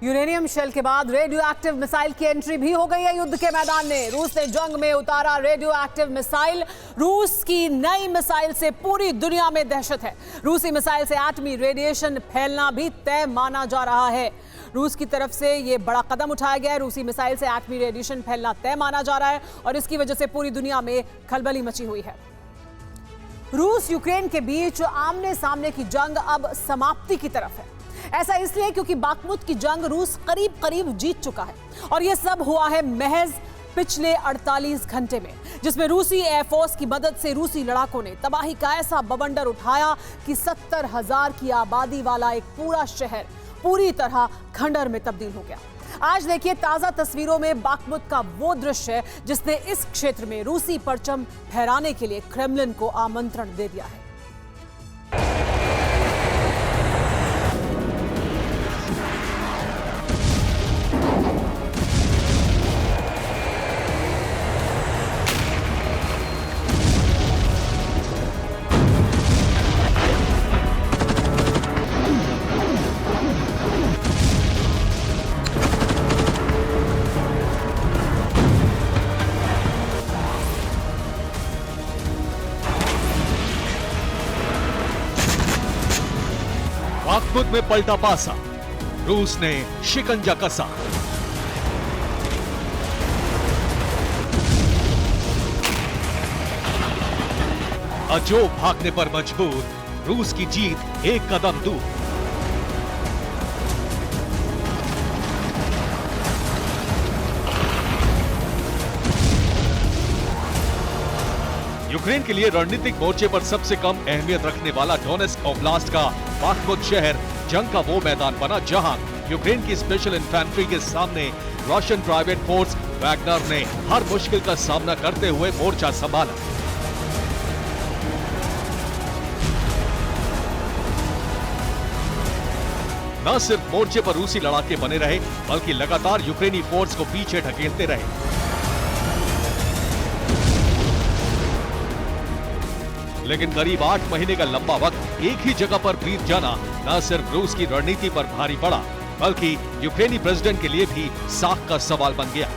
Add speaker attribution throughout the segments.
Speaker 1: Uranium shell के बाद radio active missile की एंट्री भी हो गई है युद्ध के मैदान में। रूस ने जंग में उतारा रेडियो एक्टिव मिसाइल। रूस की नई मिसाइल से पूरी दुनिया में दहशत है। रूसी मिसाइल से एटमी रेडिएशन फैलना भी तय माना जा रहा है। रूस की तरफ से यह बड़ा कदम उठाया गया है। रूसी मिसाइल से एटमी रेडिएशन फैलना तय माना जा रहा है और इसकी वजह से पूरी दुनिया में खलबली मची हुई है। रूस यूक्रेन के बीच आमने सामने की जंग अब समाप्ति की तरफ है। ऐसा इसलिए क्योंकि बाखमुत की जंग रूस करीब करीब जीत चुका है और यह सब हुआ है महज पिछले 48 घंटे में, जिसमें रूसी एयरफोर्स की मदद से रूसी लड़ाकों ने तबाही का ऐसा बवंडर उठाया कि 70,000 की आबादी वाला एक पूरा शहर पूरी तरह खंडर में तब्दील हो गया। आज देखिए ताजा तस्वीरों में बाखमुत का वो दृश्य जिसने इस क्षेत्र में रूसी परचम फहराने के लिए क्रेमलिन को आमंत्रण दे दिया है।
Speaker 2: बाखमुत में पलटा पासा, रूस ने शिकंजा कसा। अजो भागने पर मजबूर, रूस की जीत एक कदम दूर। यूक्रेन के लिए रणनीतिक मोर्चे पर सबसे कम अहमियत रखने वाला डोनेस्क ओब्लास्ट का बाखमुत शहर जंग का वो मैदान बना जहां यूक्रेन की स्पेशल इन्फेंट्री के सामने रशियन प्राइवेट फोर्स वैगनर ने हर मुश्किल का सामना करते हुए मोर्चा संभाला। न सिर्फ मोर्चे पर रूसी लड़ाके बने रहे बल्कि लगातार यूक्रेनी फोर्स को पीछे ढकेलते रहे। लेकिन करीब 8 महीने का लंबा वक्त एक ही जगह पर बीत जाना न सिर्फ रूस की रणनीति पर भारी पड़ा बल्कि यूक्रेनी प्रेसिडेंट के लिए भी साख का सवाल बन गया।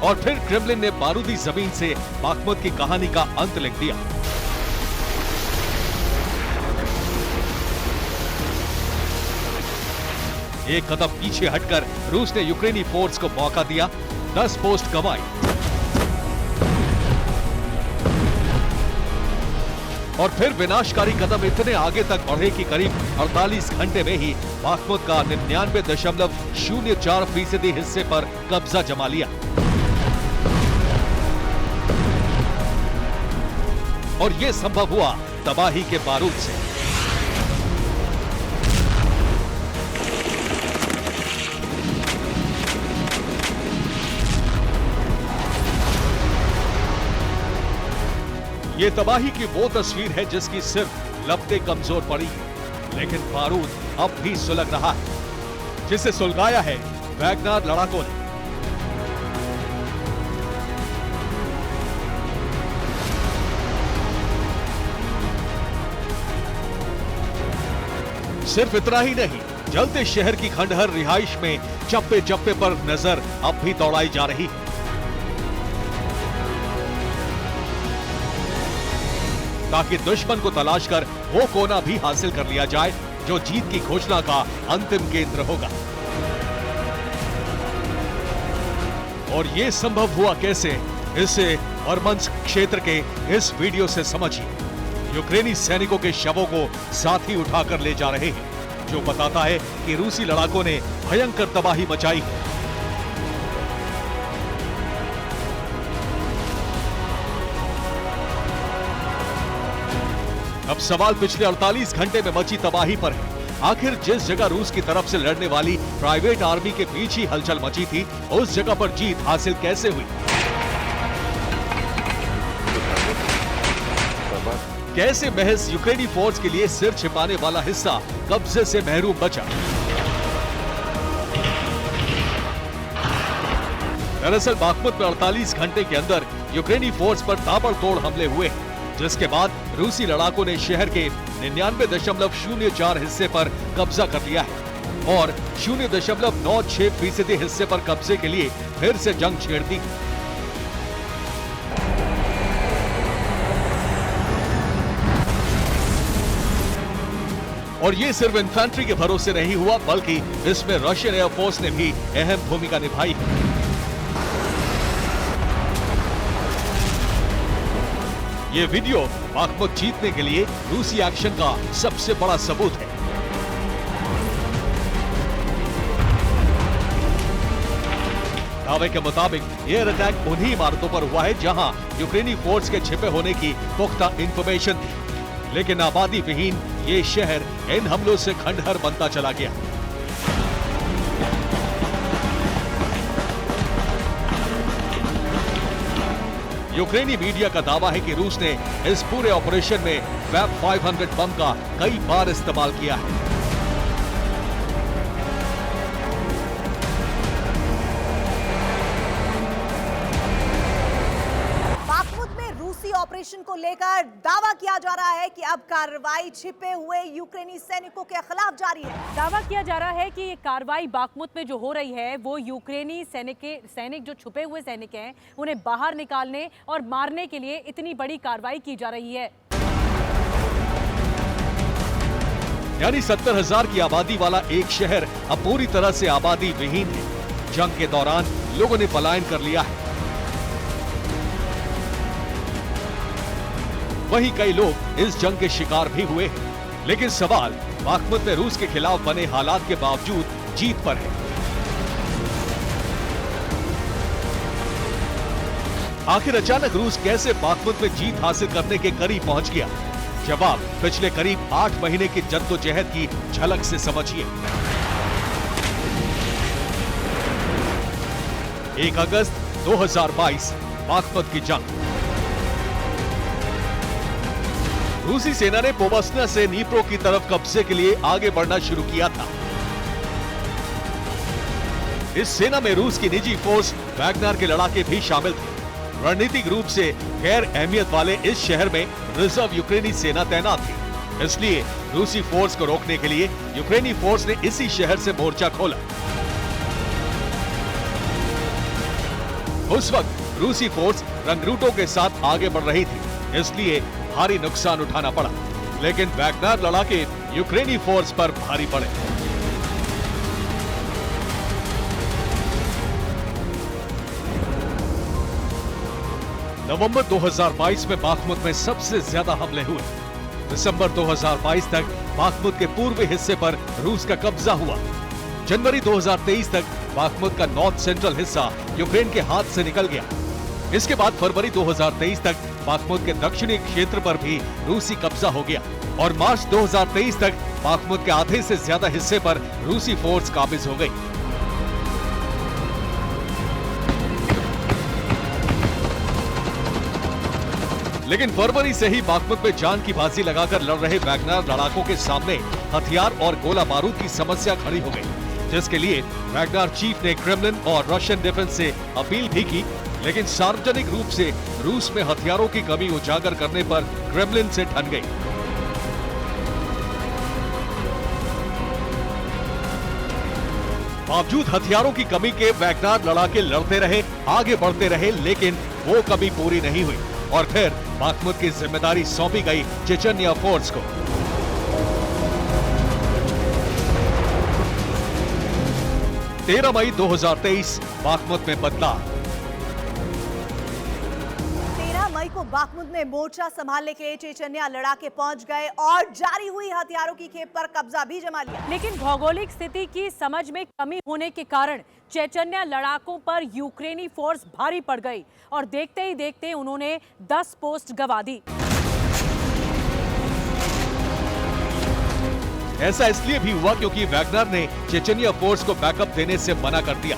Speaker 2: और फिर क्रेमलिन ने बारूदी जमीन से बाखमुत की कहानी का अंत लिख दिया। एक कदम पीछे हटकर रूस ने यूक्रेनी फोर्स को मौका दिया, 10 पोस्ट गंवाई और फिर विनाशकारी कदम इतने आगे तक बढ़े कि करीब 48 घंटे में ही बाखमुत का 99.04% हिस्से पर कब्जा जमा लिया। और यह संभव हुआ तबाही के बारूद से। ये तबाही की वो तस्वीर है जिसकी सिर्फ लपटें कमजोर पड़ी है, लेकिन बारूद अब भी सुलग रहा है, जिसे सुलगाया है वैगनर लड़ाकों ने। सिर्फ इतना ही नहीं, जलते शहर की खंडहर रिहाइश में चप्पे चप्पे पर नजर अब भी दौड़ाई जा रही है। ताकि दुश्मन को तलाश कर वो कोना भी हासिल कर लिया जाए जो जीत की घोषणा का अंतिम केंद्र होगा। और ये संभव हुआ कैसे, इसे मरमंस्क क्षेत्र के इस वीडियो से समझिए। यूक्रेनी सैनिकों के शवों को साथ ही उठाकर ले जा रहे हैं, जो बताता है कि रूसी लड़ाकों ने भयंकर तबाही मचाई है। अब सवाल पिछले 48 घंटे में मची तबाही पर है। आखिर जिस जगह रूस की तरफ से लड़ने वाली प्राइवेट आर्मी के बीच ही हलचल मची थी, उस जगह पर जीत हासिल कैसे हुई? कैसे महज यूक्रेनी फोर्स के लिए सिर छिपाने वाला हिस्सा कब्जे से महरूम बचा? दरअसल बाखमुत में 48 घंटे के अंदर यूक्रेनी फोर्स पर ताबड़तोड़ हमले हुए, जिसके बाद रूसी लड़ाकों ने शहर के 99.04 हिस्से पर कब्जा कर लिया है और 0.96% हिस्से पर कब्जे के लिए फिर से जंग छेड़ दी। और ये सिर्फ इन्फेंट्री के भरोसे नहीं हुआ, बल्कि इसमें रशियन एयरफोर्स ने भी अहम भूमिका निभाई है। ये वीडियो बाखमुत जीतने के लिए रूसी एक्शन का सबसे बड़ा सबूत है। दावे के मुताबिक एयर अटैक उन्हीं इमारतों पर हुआ है जहां यूक्रेनी फोर्स के छिपे होने की पुख्ता इंफॉर्मेशन थी, लेकिन आबादी विहीन ये शहर इन हमलों से खंडहर बनता चला गया। यूक्रेनी मीडिया का दावा है कि रूस ने इस पूरे ऑपरेशन में वेब 500 बम का कई बार इस्तेमाल किया है।
Speaker 3: ऑपरेशन को लेकर दावा किया जा रहा है कि अब कार्रवाई छिपे हुए यूक्रेनी सैनिकों के खिलाफ जारी है।
Speaker 4: दावा किया जा रहा है कि ये कार्रवाई बाखमुत में जो हो रही है वो यूक्रेनी सैनिक जो छुपे हुए सैनिक हैं उन्हें बाहर निकालने और मारने के लिए इतनी बड़ी कार्रवाई की जा रही है।
Speaker 2: यानी 70,000 की आबादी वाला एक शहर अब पूरी तरह से आबादी विहीन है। जंग के दौरान लोगों ने पलायन कर लिया है। वहीं कई लोग इस जंग के शिकार भी हुए हैं। लेकिन सवाल बाखमुत में रूस के खिलाफ बने हालात के बावजूद जीत पर है। आखिर अचानक रूस कैसे बाखमुत में जीत हासिल करने के करीब पहुंच गया? जवाब पिछले करीब 8 महीने की जद्दोजहद की झलक से समझिए। 1 अगस्त 2022 बाखमुत की जंग। रूसी सेना ने पोबस्ना से नीप्रो की तरफ कब्जे के लिए आगे बढ़ना शुरू किया था। इस सेना में रूस की निजी फोर्स वैगनर के लड़ाके भी शामिल थे। रणनीतिक रूप से गैर अहमियत वाले इस शहर में रिजर्व यूक्रेनी सेना तैनात थी। इसलिए रूसी फोर्स को रोकने के लिए यूक्रेनी फोर्स ने इसी शहर से मोर्चा खोला। उस वक्त रूसी फोर्स रंगरूटों के साथ आगे बढ़ रही थी, इसलिए भारी नुकसान उठाना पड़ा। लेकिन वैगनर लड़ाके यूक्रेनी फोर्स पर भारी पड़े। नवंबर 2022 में बाखमुत में सबसे ज्यादा हमले हुए। दिसंबर 2022 तक बाखमुत के पूर्वी हिस्से पर रूस का कब्जा हुआ। जनवरी 2023 तक बाखमुत का नॉर्थ सेंट्रल हिस्सा यूक्रेन के हाथ से निकल गया। इसके बाद फरवरी 2023 तक बाखमुत के दक्षिणी क्षेत्र पर भी रूसी कब्जा हो गया और मार्च 2023 तक बाखमुत के आधे से ज्यादा हिस्से पर रूसी फोर्स काबिज हो गई। लेकिन फरवरी से ही बाखमुत में जान की बाजी लगाकर लड़ रहे वैगनर लड़ाकों के सामने हथियार और गोला बारूद की समस्या खड़ी हो गई, जिसके लिए वैगनर चीफ ने क्रेमलिन और रशियन डिफेंस से अपील भी की। लेकिन सार्वजनिक रूप से रूस में हथियारों की कमी उजागर करने पर क्रेमलिन से ठन गई। बावजूद हथियारों की कमी के वैगनर लड़ाके लड़ते रहे, आगे बढ़ते रहे, लेकिन वो कमी पूरी नहीं हुई और फिर बाखमुत की जिम्मेदारी सौंपी गई चेचन्या फोर्स को। 13 मई 2023 बाखमुत में बदलाव।
Speaker 3: 13 मई को बाखमुत में मोर्चा संभालने के लिए चेचन्या लड़ाके पहुंच गए और जारी हुई हथियारों की खेप पर कब्जा भी जमा लिया।
Speaker 4: लेकिन भौगोलिक स्थिति की समझ में कमी होने के कारण चेचन्या लड़ाकों पर यूक्रेनी फोर्स भारी पड़ गई और देखते ही देखते उन्होंने 10 पोस्ट गंवा दी।
Speaker 2: ऐसा इसलिए भी हुआ क्योंकि वैगनर ने चेचन्या फोर्स को बैकअप देने से मना कर दिया।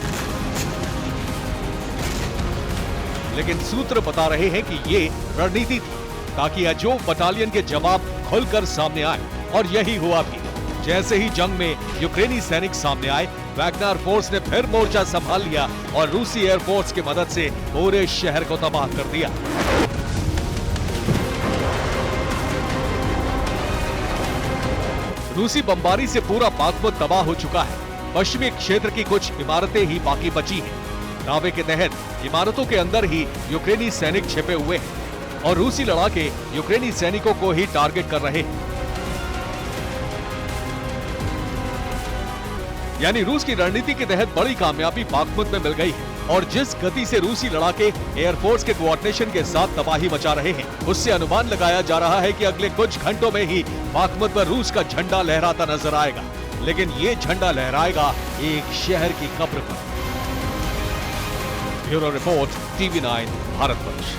Speaker 2: लेकिन सूत्र बता रहे हैं कि ये रणनीति थी ताकि अजोव बटालियन के जवाब खुलकर सामने आए और यही हुआ भी। जैसे ही जंग में यूक्रेनी सैनिक सामने आए, वैगनर फोर्स ने फिर मोर्चा संभाल लिया और रूसी एयरफोर्स की मदद से पूरे शहर को तबाह कर दिया। रूसी बमबारी से पूरा बागमुत तबाह हो चुका है। पश्चिमी क्षेत्र की कुछ इमारतें ही बाकी बची हैं। दावे के तहत इमारतों के अंदर ही यूक्रेनी सैनिक छिपे हुए हैं और रूसी लड़ाके यूक्रेनी सैनिकों को ही टारगेट कर रहे हैं। यानी रूस की रणनीति के तहत बड़ी कामयाबी बागमुत में मिल गई है और जिस गति से रूसी लड़ाके एयरफोर्स के कोऑर्डिनेशन के साथ तबाही मचा रहे हैं, उससे अनुमान लगाया जा रहा है कि अगले कुछ घंटों में ही बागमुत पर रूस का झंडा लहराता नजर आएगा। लेकिन ये झंडा लहराएगा एक शहर की कब्र पर। Bureau report, TV9 Bharatvarsh.